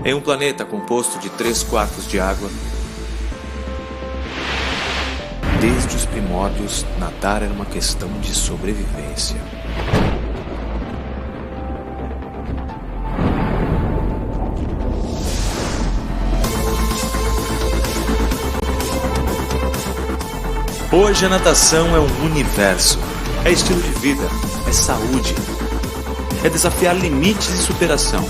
Em um planeta composto de 3/4 de água, desde os primórdios, nadar era uma questão de sobrevivência. Hoje a natação é um universo, é estilo de vida, é saúde, é desafiar limites e superação.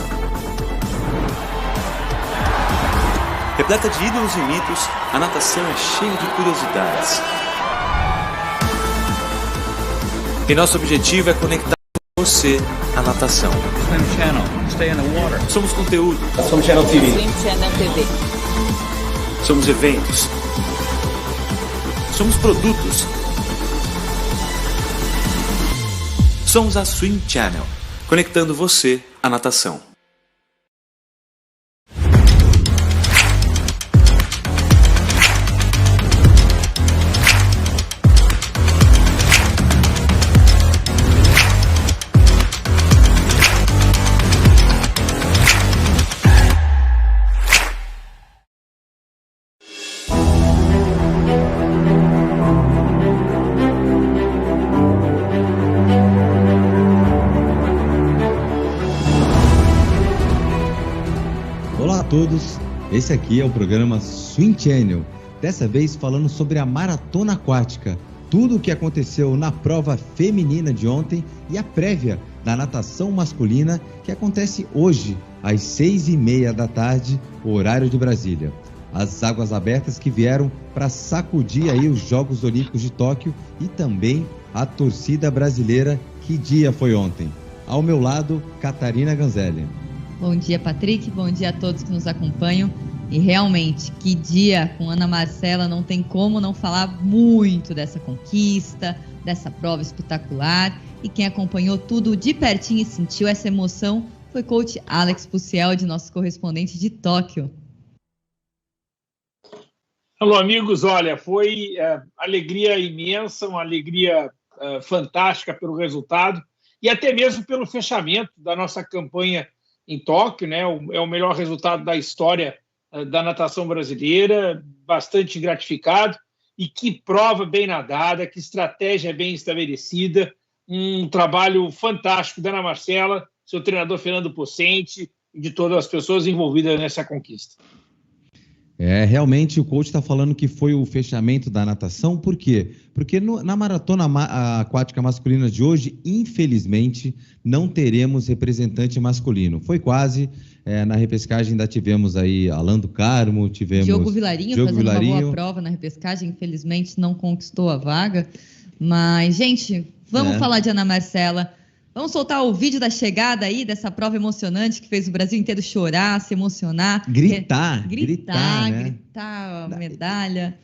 Repleta de ídolos e mitos, a natação é cheia de curiosidades. E nosso objetivo é conectar você à natação. Swim Channel, stay in the water. Somos conteúdo. Swim Channel TV. Swim Channel TV. Somos eventos. Somos produtos. Somos a Swim Channel, conectando você à natação. Olá a todos, esse aqui é o programa Swim Channel, dessa vez falando sobre a maratona aquática, tudo o que aconteceu na prova feminina de ontem e a prévia da natação masculina que acontece hoje às 6h30 da tarde, horário de Brasília. As águas abertas que vieram para sacudir aí os Jogos Olímpicos de Tóquio e também a torcida brasileira. Que dia foi ontem? Ao meu lado, Catarina Ganzelli. Bom dia, Patrick. Bom dia a todos que nos acompanham. E realmente, que dia com Ana Marcela, não tem como não falar muito dessa conquista, dessa prova espetacular. E quem acompanhou tudo de pertinho e sentiu essa emoção foi o coach Alex Puciel, nosso correspondente de Tóquio. Alô, amigos. Olha, foi alegria imensa, uma alegria fantástica pelo resultado e até mesmo pelo fechamento da nossa campanha em Tóquio, né? É o melhor resultado da história da natação brasileira, bastante gratificado. E que prova bem nadada, que estratégia bem estabelecida, um trabalho fantástico da Ana Marcela, seu treinador Fernando Pocente e de todas as pessoas envolvidas nessa conquista. Realmente o coach está falando que foi o fechamento da natação, por quê? Porque na maratona aquática masculina de hoje, infelizmente, não teremos representante masculino. Foi quase, na repescagem ainda tivemos aí Alan do Carmo, tivemos... Diogo Vilarinho fazendo uma boa prova na repescagem, infelizmente não conquistou a vaga. Mas, gente, vamos falar de Ana Marcela. Vamos soltar o vídeo da chegada aí, dessa prova emocionante que fez o Brasil inteiro chorar, se emocionar. Gritar a medalha.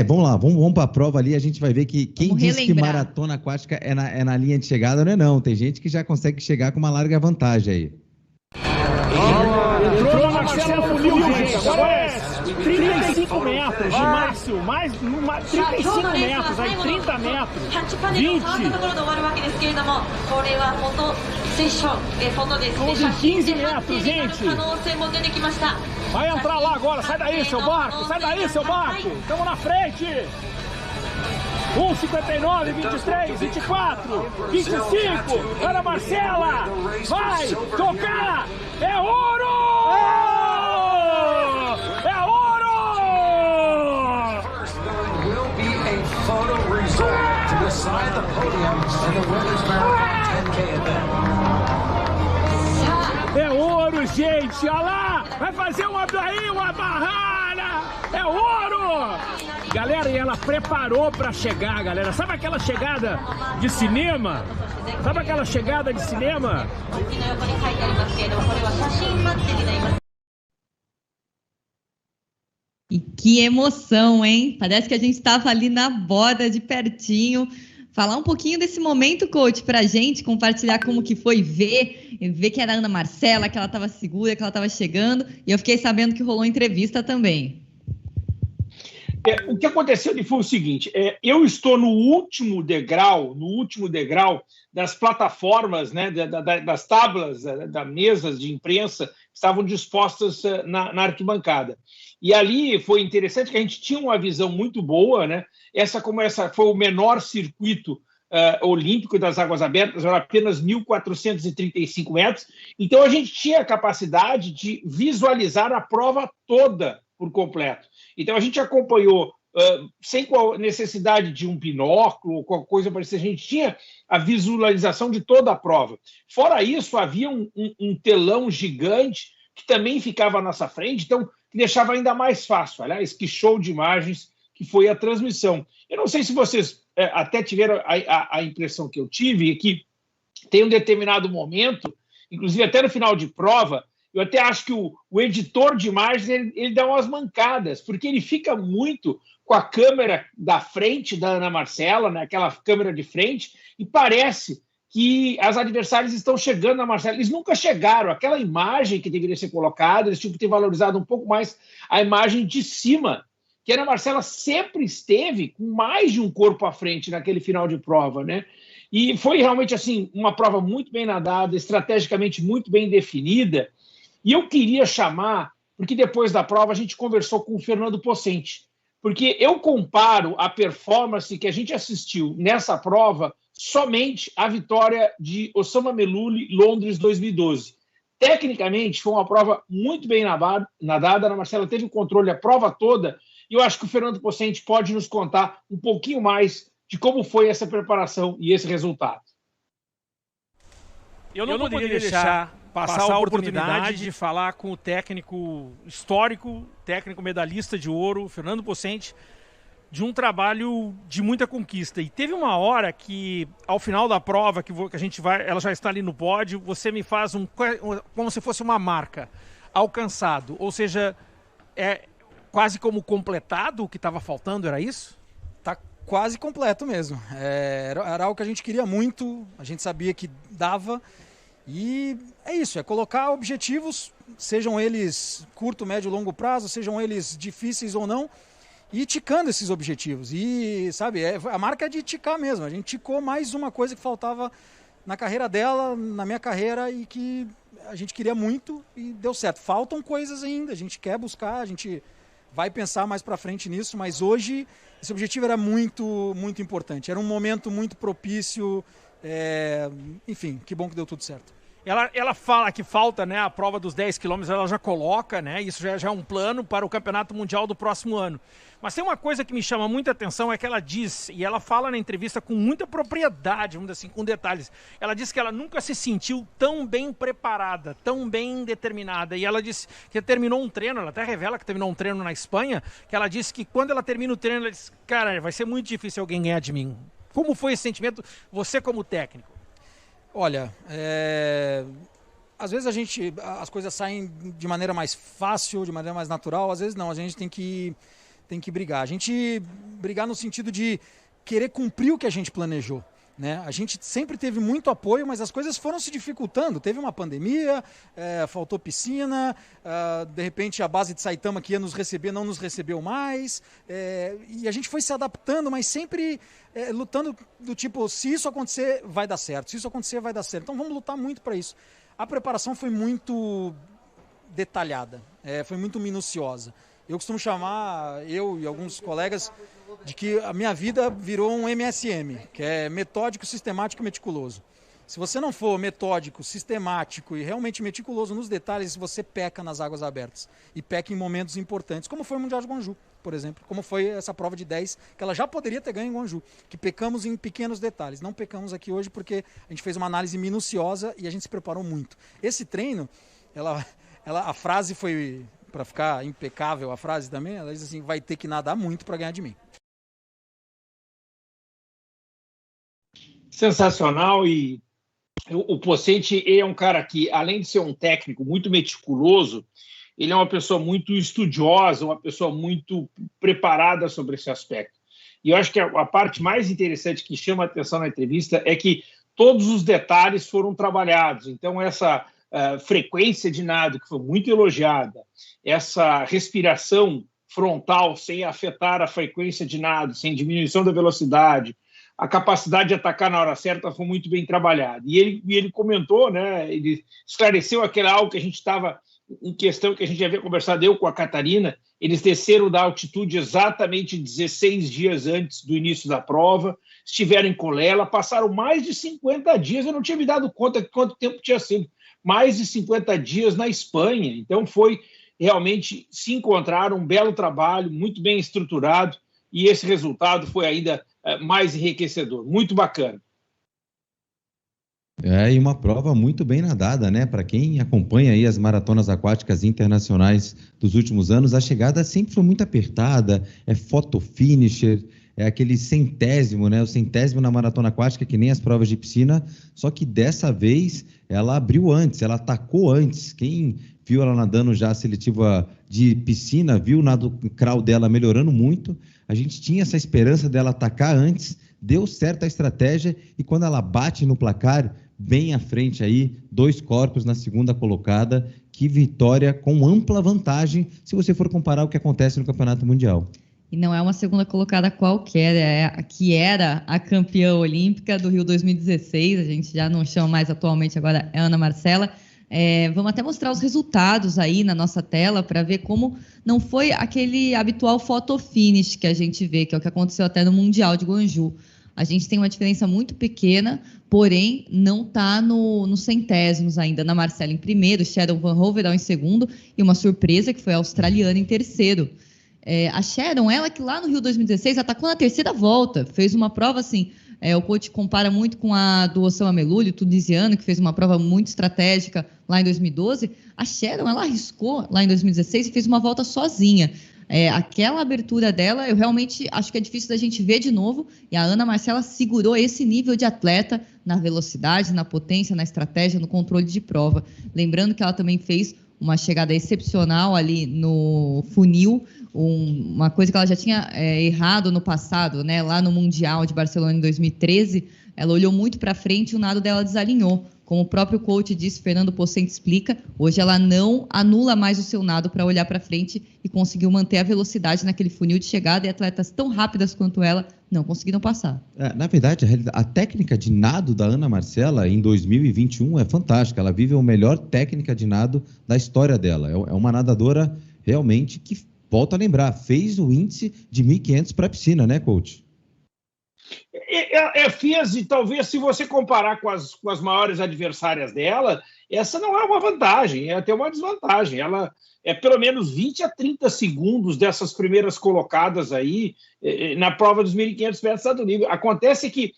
Vamos lá, vamos para a prova ali, a gente vai ver que quem disse que maratona aquática é na linha de chegada, não. Tem gente que já consegue chegar com uma larga vantagem aí. Entrou a Marcela Funil, gente. Agora é 35 metros de máximo, mais 35 metros, aí 30 metros, 20. Com 15 metros, gente. Vai entrar lá agora, sai daí, seu barco, estamos na frente. 1,59, 23, 24, 25, Ana Marcela, vai tocar, é ouro! É ouro! É ouro, gente, olha lá, vai fazer uma barrada, é ouro! Galera, e ela preparou para chegar, galera. Sabe aquela chegada de cinema? E que emoção, hein? Parece que a gente estava ali na borda, de pertinho. Falar um pouquinho desse momento, coach, pra gente, compartilhar como que foi ver que era a Ana Marcela, que ela estava segura, que ela estava chegando. E eu fiquei sabendo que rolou entrevista também. O que aconteceu foi o seguinte: eu estou no último degrau das plataformas, né, das tábuas, das mesas de imprensa que estavam dispostas na arquibancada. E ali foi interessante que a gente tinha uma visão muito boa, né? Essa foi o menor circuito olímpico das águas abertas, era apenas 1.435 metros. Então a gente tinha a capacidade de visualizar a prova toda por completo. Então a gente acompanhou sem necessidade de um binóculo ou qualquer coisa parecida, a gente tinha a visualização de toda a prova. Fora isso, havia um telão gigante que também ficava à nossa frente, então que deixava ainda mais fácil. Aliás, que show de imagens que foi a transmissão. Eu não sei se vocês até tiveram a impressão que eu tive, que tem um determinado momento, inclusive até no final de prova, eu até acho que o editor de imagens ele dá umas mancadas, porque ele fica muito com a câmera da frente da Ana Marcela, né, aquela câmera de frente, e parece que as adversárias estão chegando na Marcela. Eles nunca chegaram. Aquela imagem que deveria ser colocada, eles tinham que ter valorizado um pouco mais a imagem de cima, que a Ana Marcela sempre esteve com mais de um corpo à frente naquele final de prova, né? E foi realmente assim uma prova muito bem nadada, estrategicamente muito bem definida. E eu queria chamar, porque depois da prova a gente conversou com o Fernando Possente, porque eu comparo a performance que a gente assistiu nessa prova somente à vitória de Osama Mellouli, Londres 2012. Tecnicamente, foi uma prova muito bem nadada. A Ana Marcela teve o controle a prova toda, e eu acho que o Fernando Possente pode nos contar um pouquinho mais de como foi essa preparação e esse resultado. Eu não poderia deixar passar a oportunidade de falar com o técnico histórico, técnico medalhista de ouro, Fernando Possente, de um trabalho de muita conquista. E teve uma hora que, ao final da prova, que a gente vai, ela já está ali no pódio, você me faz como se fosse uma marca, alcançado. Ou seja, é quase como completado o que estava faltando, era isso? Tá quase completo mesmo. Era algo que a gente queria muito, a gente sabia que dava. E é isso, é colocar objetivos, sejam eles curto, médio, longo prazo, sejam eles difíceis ou não, e ir ticando esses objetivos. E, sabe, a marca é de ticar mesmo. A gente ticou mais uma coisa que faltava na carreira dela, na minha carreira, e que a gente queria muito e deu certo. Faltam coisas ainda, a gente quer buscar, a gente vai pensar mais pra frente nisso, mas hoje esse objetivo era muito, muito importante. Era um momento muito propício, enfim, que bom que deu tudo certo. Ela fala que falta, né, a prova dos 10 quilômetros, ela já coloca, né, isso já é um plano para o Campeonato Mundial do próximo ano. Mas tem uma coisa que me chama muita atenção, é que ela diz, e ela fala na entrevista com muita propriedade, vamos dizer assim, com detalhes. Ela diz que ela nunca se sentiu tão bem preparada, tão bem determinada. E ela disse que terminou um treino, ela até revela que terminou um treino na Espanha, que ela disse que quando ela termina o treino, ela diz, cara, vai ser muito difícil alguém ganhar de mim. Como foi esse sentimento, você como técnico? Olha, às vezes as coisas saem de maneira mais fácil, de maneira mais natural, às vezes não, a gente tem que brigar. A gente brigar no sentido de querer cumprir o que a gente planejou, né? A gente sempre teve muito apoio, mas as coisas foram se dificultando. Teve uma pandemia, faltou piscina, de repente a base de Saitama que ia nos receber não nos recebeu mais, e a gente foi se adaptando, mas sempre lutando do tipo, se isso acontecer, vai dar certo, se isso acontecer, vai dar certo. Então vamos lutar muito para isso. A preparação foi muito detalhada, foi muito minuciosa. Eu costumo chamar, eu e alguns colegas, de que a minha vida virou um MSM, que é metódico, sistemático e meticuloso. Se você não for metódico, sistemático e realmente meticuloso nos detalhes, você peca nas águas abertas. E peca em momentos importantes, como foi o Mundial de Gwangju, por exemplo. Como foi essa prova de 10, que ela já poderia ter ganho em Gwangju. Que pecamos em pequenos detalhes. Não pecamos aqui hoje porque a gente fez uma análise minuciosa e a gente se preparou muito. Esse treino, a frase foi, para ficar impecável a frase também, ela diz assim, vai ter que nadar muito para ganhar de mim. Sensacional. E o Possente é um cara que, além de ser um técnico muito meticuloso, ele é uma pessoa muito estudiosa, uma pessoa muito preparada sobre esse aspecto. E eu acho que a parte mais interessante que chama a atenção na entrevista é que todos os detalhes foram trabalhados. Então, essa frequência de nado, que foi muito elogiada, essa respiração frontal, sem afetar a frequência de nado, sem diminuição da velocidade, a capacidade de atacar na hora certa foi muito bem trabalhada. E ele comentou, né, ele esclareceu aquele algo que a gente estava em questão, que a gente já havia conversado eu com a Catarina. Eles desceram da altitude exatamente 16 dias antes do início da prova, estiveram em Colela, passaram mais de 50 dias, eu não tinha me dado conta de quanto tempo tinha sido, mais de 50 dias na Espanha. Então realmente se encontraram, um belo trabalho, muito bem estruturado, e esse resultado foi ainda mais enriquecedor, muito bacana. E uma prova muito bem nadada, né? Para quem acompanha aí as maratonas aquáticas internacionais dos últimos anos, a chegada sempre foi muito apertada, é photo finisher, é aquele centésimo, né? O centésimo na maratona aquática, que nem as provas de piscina, só que dessa vez ela abriu antes, ela atacou antes. Quem viu ela nadando já a seletiva de piscina, viu o nado crawl dela melhorando muito. A gente tinha essa esperança dela atacar antes, deu certo a estratégia, e quando ela bate no placar, bem à frente aí, 2 corpos na segunda colocada, que vitória com ampla vantagem, se você for comparar o que acontece no Campeonato Mundial. E não é uma segunda colocada qualquer, é a que era a campeã olímpica do Rio 2016, a gente já não chama mais atualmente, agora é Ana Marcela. Vamos até mostrar os resultados aí na nossa tela para ver como não foi aquele habitual photo finish que a gente vê, que é o que aconteceu até no Mundial de Guangzhou. A gente tem uma diferença muito pequena, porém não está nos centésimos ainda. Ana Marcela em primeiro, Sharon Van Hoverdal em segundo e uma surpresa que foi a australiana em terceiro. A Sharon, ela que lá no Rio 2016 atacou na terceira volta, fez uma prova assim, o coach compara muito com a do Osama Meluli, tunisiano, que fez uma prova muito estratégica lá em 2012. A Sharon, ela arriscou lá em 2016 e fez uma volta sozinha. Aquela abertura dela, eu realmente acho que é difícil da gente ver de novo, e a Ana Marcela segurou esse nível de atleta na velocidade, na potência, na estratégia, no controle de prova. Lembrando que ela também fez uma chegada excepcional ali no funil, uma coisa que ela já tinha errado no passado, né? Lá no Mundial de Barcelona em 2013, ela olhou muito para frente e o nado dela desalinhou. Como o próprio coach disse, Fernando Pocente explica, hoje ela não anula mais o seu nado para olhar para frente e conseguiu manter a velocidade naquele funil de chegada, e atletas tão rápidas quanto ela não conseguiram passar. Na verdade, a técnica de nado da Ana Marcela em 2021 é fantástica. Ela vive a melhor técnica de nado da história dela. É uma nadadora realmente que, volto a lembrar, fez o índice de 1.500 para a piscina, né, coach? Fez, e talvez se você comparar com as maiores adversárias dela, essa não é uma vantagem, é até uma desvantagem. Ela é pelo menos 20 a 30 segundos dessas primeiras colocadas aí na prova dos 1.500 metros nado livre. Acontece que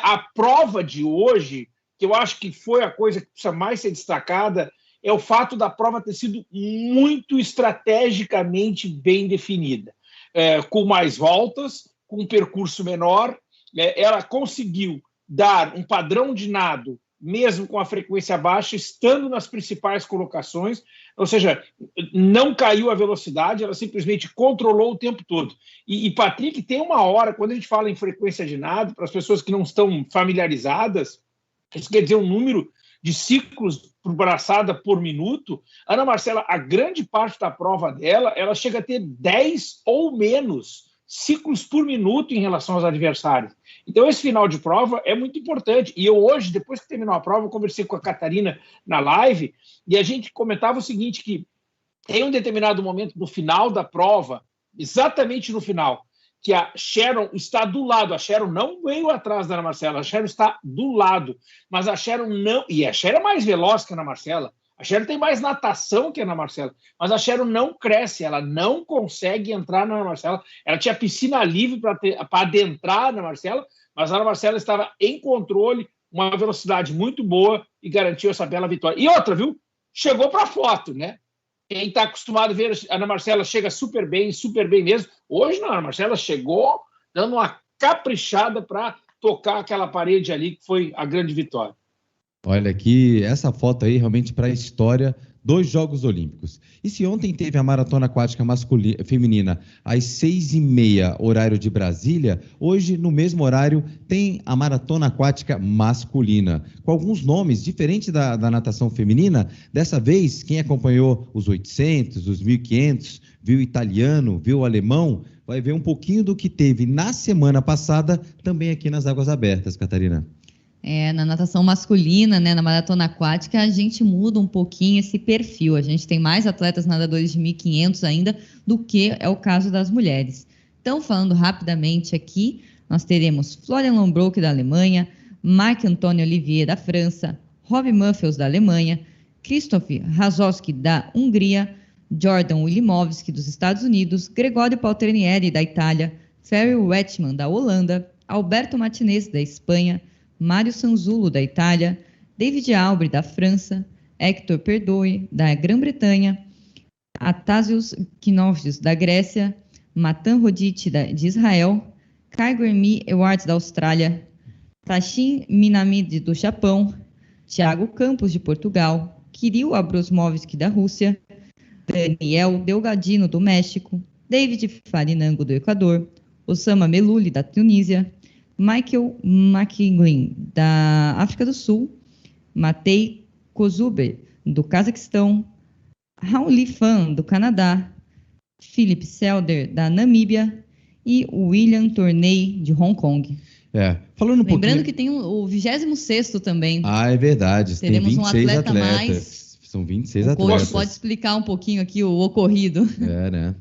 a prova de hoje, que eu acho que foi a coisa que precisa mais ser destacada, é o fato da prova ter sido muito estrategicamente bem definida, com mais voltas, com um percurso menor. Ela conseguiu dar um padrão de nado, mesmo com a frequência baixa, estando nas principais colocações, ou seja, não caiu a velocidade, ela simplesmente controlou o tempo todo. E Patrick, tem uma hora, quando a gente fala em frequência de nado, para as pessoas que não estão familiarizadas, isso quer dizer um número de ciclos por braçada por minuto. Ana Marcela, a grande parte da prova dela, ela chega a ter 10 ou menos ciclos por minuto em relação aos adversários. Então, esse final de prova é muito importante. E eu hoje, depois que terminou a prova, eu conversei com a Catarina na live, e a gente comentava o seguinte, que tem um determinado momento no final da prova, exatamente no final, que a Sharon está do lado. A Sharon não veio atrás da Ana Marcela, a Sharon está do lado. Mas a Sharon não... E a Sharon é mais veloz que a Ana Marcela. A Sharon tem mais natação que a Ana Marcela, mas a Sharon não cresce, ela não consegue entrar na Ana Marcela. Ela tinha piscina livre para adentrar a Ana Marcela, mas a Ana Marcela estava em controle, uma velocidade muito boa e garantiu essa bela vitória. E outra, viu? Chegou para a foto, né? Quem está acostumado a ver a Ana Marcela chega super bem mesmo. Hoje não, a Ana Marcela chegou dando uma caprichada para tocar aquela parede ali, que foi a grande vitória. Olha aqui, essa foto aí realmente para a história 2 Jogos Olímpicos. E se ontem teve a maratona aquática feminina às 6h30, horário de Brasília, hoje, no mesmo horário, tem a maratona aquática masculina, com alguns nomes diferentes da natação feminina. Dessa vez, quem acompanhou os 800, os 1.500, viu o italiano, viu o alemão, vai ver um pouquinho do que teve na semana passada, também aqui nas Águas Abertas, Catarina. Na natação masculina, né, na maratona aquática, a gente muda um pouquinho esse perfil. A gente tem mais atletas nadadores de 1.500 ainda do que é o caso das mulheres. Então, falando rapidamente aqui, nós teremos Florian Lombrock, da Alemanha, Marc-Antoine Olivier, da França, Rob Muffels, da Alemanha, Krzysztof Rasowski, da Hungria, Jordan Wilimovski, dos Estados Unidos, Gregório Paltrinieri, da Itália, Ferry Wetman, da Holanda, Alberto Martinez, da Espanha, Mário Sanzulo, da Itália, David Albri, da França, Hector Perdoe, da Grã-Bretanha, Atasios Kinovgios, da Grécia, Matan Rodite, de Israel, Kai-Guermi Ewarts, da Austrália, Tashin Minamide, do Japão, Thiago Campos, de Portugal, Kirill Abrosmovski, da Rússia, Daniel Delgadino, do México, David Farinango, do Equador, Osama Meluli, da Tunísia, Michael McGlynn, da África do Sul, Matei Kozuber, do Cazaquistão, Rauli Fan, do Canadá, Philip Selder, da Namíbia e William Torney, de Hong Kong. Falando um Lembrando pouquinho... que tem o 26º também. É verdade. Teremos tem 26 um atleta atletas. mais. São 26 O atletas. coach pode explicar um pouquinho aqui o ocorrido. Né?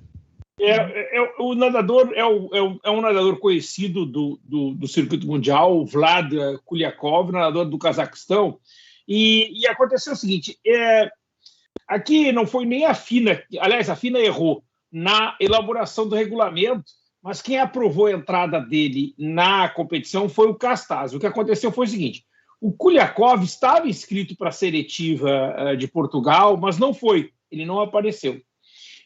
O nadador é um nadador conhecido do circuito mundial, o Vlad Kuliakov, nadador do Cazaquistão, e aconteceu o seguinte, aqui não foi nem a FINA, aliás, a FINA errou na elaboração do regulamento, mas quem aprovou a entrada dele na competição foi o Castaz. O que aconteceu foi o seguinte, o Kuliakov estava inscrito para a seletiva de Portugal, mas não foi, ele não apareceu.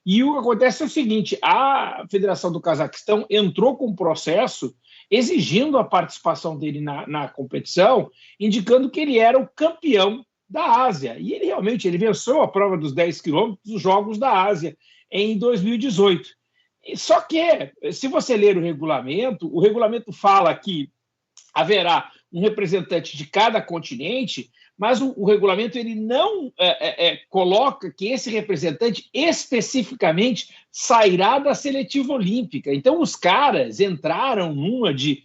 E o que acontece é o seguinte, a Federação do Cazaquistão entrou com um processo exigindo a participação dele na competição, indicando que ele era o campeão da Ásia. E ele realmente venceu a prova dos 10 quilômetros dos Jogos da Ásia em 2018. Só que, se você ler o regulamento fala que haverá um representante de cada continente, mas o regulamento ele não coloca que esse representante especificamente sairá da seletiva olímpica. Então, os caras entraram numa de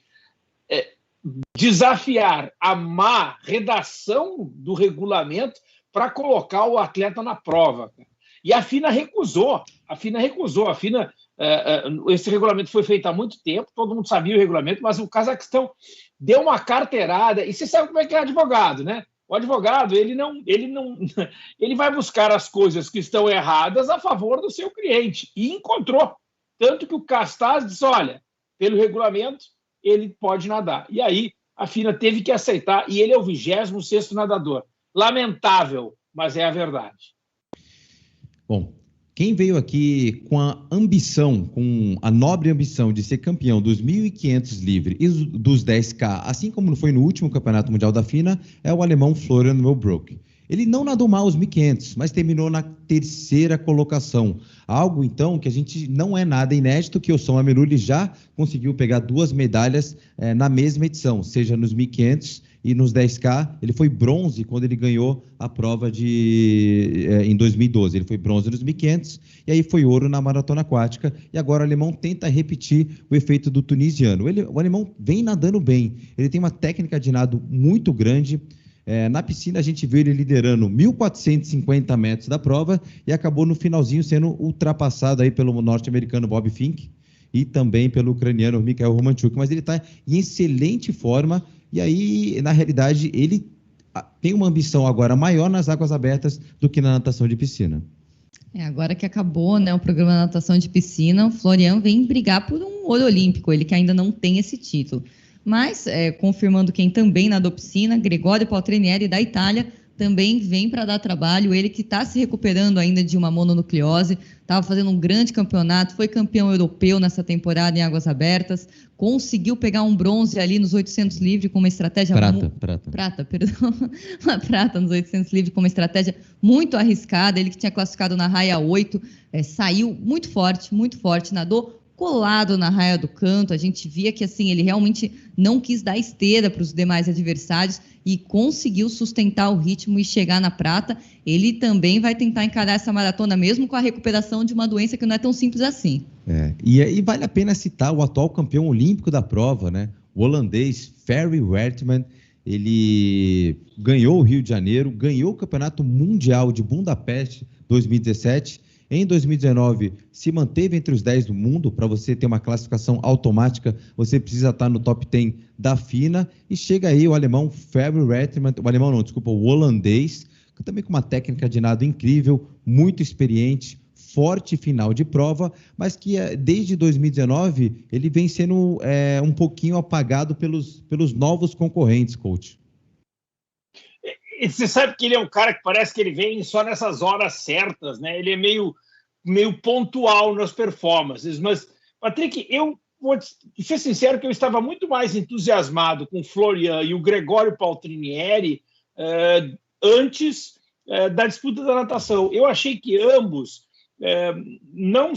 desafiar a má redação do regulamento para colocar o atleta na prova. E a FINA recusou. Esse regulamento foi feito há muito tempo, todo mundo sabia o regulamento, mas o Cazaquistão deu uma carteirada. E você sabe como é que é advogado, né? O advogado, ele vai buscar as coisas que estão erradas a favor do seu cliente. E encontrou. Tanto que o Castaz disse, olha, pelo regulamento, ele pode nadar. E aí, a FINA teve que aceitar, e ele é o 26º nadador. Lamentável, mas é a verdade. Bom, quem veio aqui com a nobre ambição de ser campeão dos 1.500 livre e dos 10K, assim como foi no último Campeonato Mundial da FINA, é o alemão Florian Lombrock. Ele não nadou mal os 1.500, mas terminou na 3ª colocação. Algo, então, que a gente não é nada inédito, que o Osama Meluli já conseguiu pegar 2 medalhas na mesma edição, seja nos 1.500 e nos 10K. Ele foi bronze quando ele ganhou a prova em 2012. Ele foi bronze nos 1.500 e aí foi ouro na maratona aquática. E agora o alemão tenta repetir o efeito do tunisiano. O alemão vem nadando bem. Ele tem uma técnica de nado muito grande. Na piscina a gente viu ele liderando 1.450 metros da prova e acabou no finalzinho sendo ultrapassado aí pelo norte-americano Bob Fink e também pelo ucraniano Mikhail Romanchuk, mas ele está em excelente forma e aí, na realidade, ele tem uma ambição agora maior nas águas abertas do que na natação de piscina. Agora que acabou, né, o programa de natação de piscina, o Florian vem brigar por um ouro olímpico, ele que ainda não tem esse título. Mas, confirmando quem também nadou piscina, Gregório Paltrinieri, da Itália, também vem para dar trabalho. Ele que está se recuperando ainda de uma mononucleose, estava fazendo um grande campeonato, foi campeão europeu nessa temporada em águas abertas, conseguiu pegar um bronze ali nos 800 livre com uma estratégia... Prata, perdão. Uma prata nos 800 livre com uma estratégia muito arriscada. Ele que tinha classificado na raia 8, saiu muito forte, nadou colado na raia do canto. A gente via que assim ele realmente não quis dar esteira para os demais adversários e conseguiu sustentar o ritmo e chegar na prata. Ele também vai tentar encarar essa maratona mesmo com a recuperação de uma doença que não é tão simples assim. E vale a pena citar o atual campeão olímpico da prova, né? O holandês Ferry Wertman. Ele ganhou o Rio de Janeiro, ganhou o Campeonato Mundial de Budapeste 2017. Em 2019, se manteve entre os 10 do mundo. Para você ter uma classificação automática, você precisa estar no top 10 da FINA. E chega aí o alemão Ferry Wertman, o holandês, também com uma técnica de nado incrível, muito experiente, forte final de prova, mas que desde 2019 ele vem sendo um pouquinho apagado pelos novos concorrentes, coach. E você sabe que ele é um cara que parece que ele vem só nessas horas certas, né? Ele é meio pontual nas performances. Mas, Patrick, eu vou ser sincero que eu estava muito mais entusiasmado com o Florian e o Gregório Paltrinieri antes da disputa da natação. Eu achei que ambos, não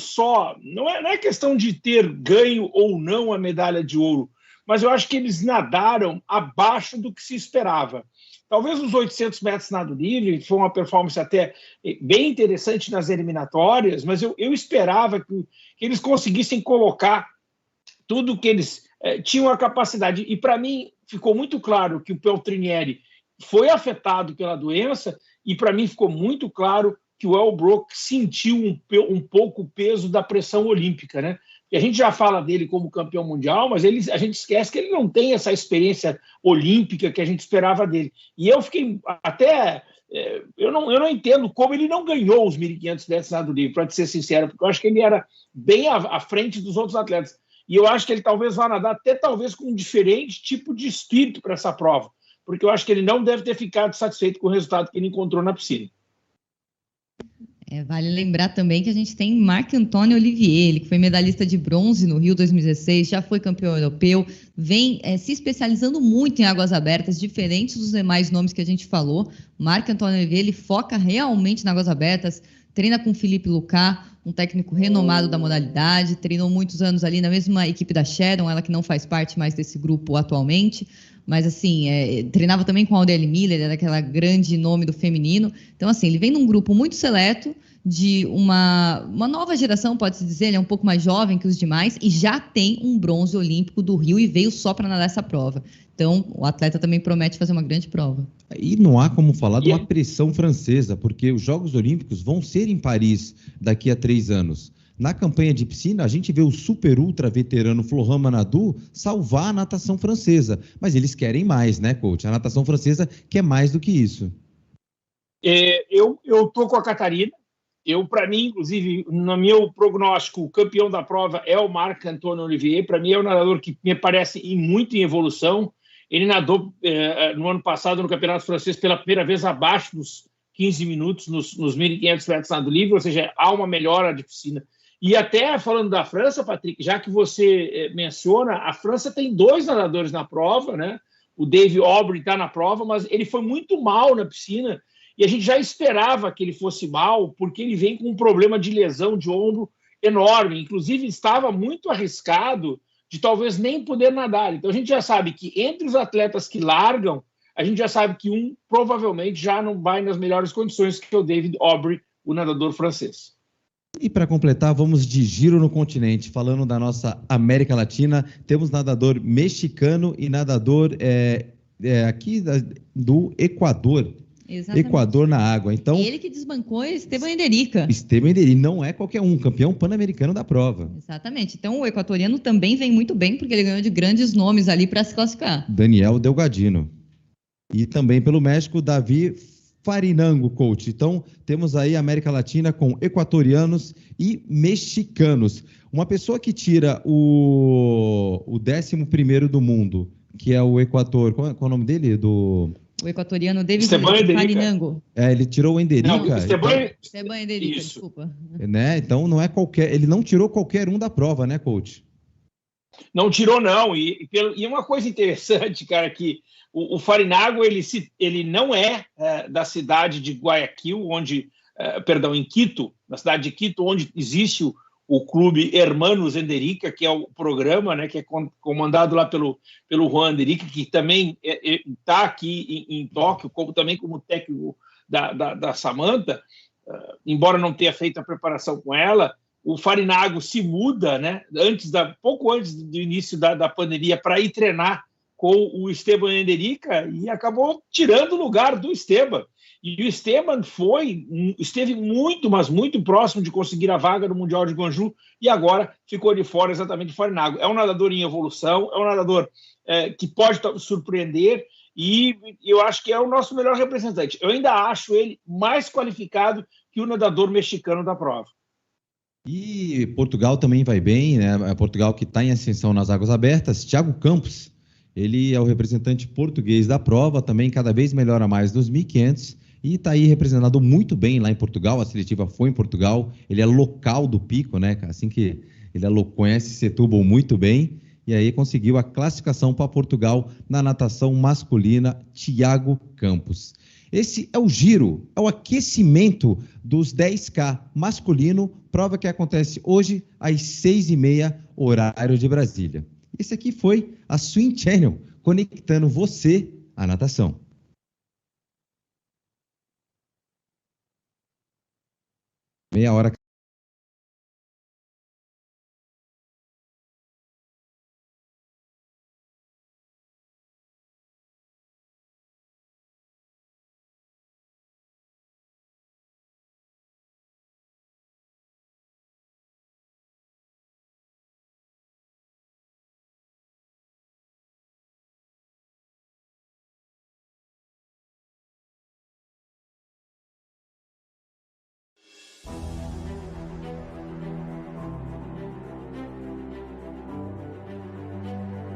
é questão de ter ganho ou não a medalha de ouro, mas eu acho que eles nadaram abaixo do que se esperava. Talvez os 800 metros nado livre foi uma performance até bem interessante nas eliminatórias, mas eu esperava que eles conseguissem colocar tudo que eles tinham a capacidade. E para mim ficou muito claro que o Paltrinieri foi afetado pela doença e para mim ficou muito claro que o Elbrook sentiu um pouco o peso da pressão olímpica, né? E a gente já fala dele como campeão mundial, mas a gente esquece que ele não tem essa experiência olímpica que a gente esperava dele. E eu fiquei até... Eu não entendo como ele não ganhou os 1.500 metros nado livre, para ser sincero, porque eu acho que ele era bem à frente dos outros atletas. E eu acho que ele talvez vá nadar até talvez com um diferente tipo de espírito para essa prova, porque eu acho que ele não deve ter ficado satisfeito com o resultado que ele encontrou na piscina. Vale lembrar também que a gente tem Marc-Antoine Olivier, ele que foi medalhista de bronze no Rio 2016, já foi campeão europeu, vem se especializando muito em águas abertas, diferentes dos demais nomes que a gente falou. Marc-Antoine Olivier, ele foca realmente em águas abertas, treina com Felipe Lucas, um técnico renomado da modalidade, treinou muitos anos ali na mesma equipe da Sharon, ela que não faz parte mais desse grupo atualmente, mas assim, treinava também com a Aldeli Miller, era aquela grande nome do feminino. Então assim, ele vem num grupo muito seleto, de uma nova geração, pode-se dizer, ele é um pouco mais jovem que os demais, e já tem um bronze olímpico do Rio e veio só para nadar essa prova. Então, o atleta também promete fazer uma grande prova. E não há como falar de uma pressão francesa, porque os Jogos Olímpicos vão ser em Paris daqui a 3 anos. Na campanha de piscina, a gente vê o super ultra veterano Florent Manadou salvar a natação francesa. Mas eles querem mais, né, coach? A natação francesa quer mais do que isso. Eu estou com a Catarina. Para mim, inclusive, no meu prognóstico, o campeão da prova é o Marc-Antoine Olivier. Para mim, é um nadador que me parece muito em evolução. Ele nadou no ano passado no Campeonato Francês pela primeira vez abaixo dos 15 minutos nos 1.500 metros nado livre, ou seja, há uma melhora de piscina. E até falando da França, Patrick, já que você menciona, a França tem 2 nadadores na prova, né? O Dave Aubrey está na prova, mas ele foi muito mal na piscina. E a gente já esperava que ele fosse mal, porque ele vem com um problema de lesão de ombro enorme. Inclusive, estava muito arriscado de talvez nem poder nadar. Então, a gente já sabe que entre os atletas que largam, a gente já sabe que um provavelmente já não vai nas melhores condições, que é o David Aubrey, o nadador francês. E para completar, vamos de giro no continente. Falando da nossa América Latina, temos nadador mexicano e nadador aqui do Equador. Exatamente. Equador na água. Então, ele que desbancou Esteban Enderica. Esteban Enderica não é qualquer um, campeão pan-americano da prova. Exatamente. Então o equatoriano também vem muito bem, porque ele ganhou de grandes nomes ali para se classificar. Daniel Delgadino. E também pelo México, Davi Farinango, coach. Então, temos aí a América Latina com equatorianos e mexicanos. Uma pessoa que tira o 11º do mundo, que é o Equador. Qual é o nome dele? O equatoriano David Esteban Enderica. Farinango. Ele tirou o Enderica. Não, Esteban Enderica, Isso. desculpa. Né? Então não é qualquer. Ele não tirou qualquer um da prova, né, coach? Não tirou, não. E uma coisa interessante, cara, que o Farinhago, ele não é da cidade de Guayaquil, em Quito, na cidade de Quito, onde existe o clube Hermanos Enderica, que é o programa, né, que é comandado lá pelo Juan Enderica, que também está aqui em Tóquio, também como técnico da Samantha, embora não tenha feito a preparação com ela. O Farinhago se muda, né, pouco antes do início da pandemia, para ir treinar com o Esteban Enderica e acabou tirando o lugar do Esteban. E o Esteban esteve muito, mas muito próximo de conseguir a vaga no Mundial de Guangzhou e agora ficou de fora exatamente do Farinhago. É um nadador em evolução, é um nadador que pode surpreender e eu acho que é o nosso melhor representante. Eu ainda acho ele mais qualificado que o nadador mexicano da prova. E Portugal também vai bem, né? Portugal que está em ascensão nas águas abertas. Thiago Campos, ele é o representante português da prova, também cada vez melhora mais nos 1.500 e está aí representado muito bem lá em Portugal. A seletiva foi em Portugal, ele é local do Pico, né? Assim que ele conhece Setúbal muito bem e aí conseguiu a classificação para Portugal na natação masculina. Thiago Campos. Esse é o giro, é o aquecimento dos 10K masculino, prova que acontece hoje às 6h30, horário de Brasília. Esse aqui foi a Swim Channel, conectando você à natação. Meia hora.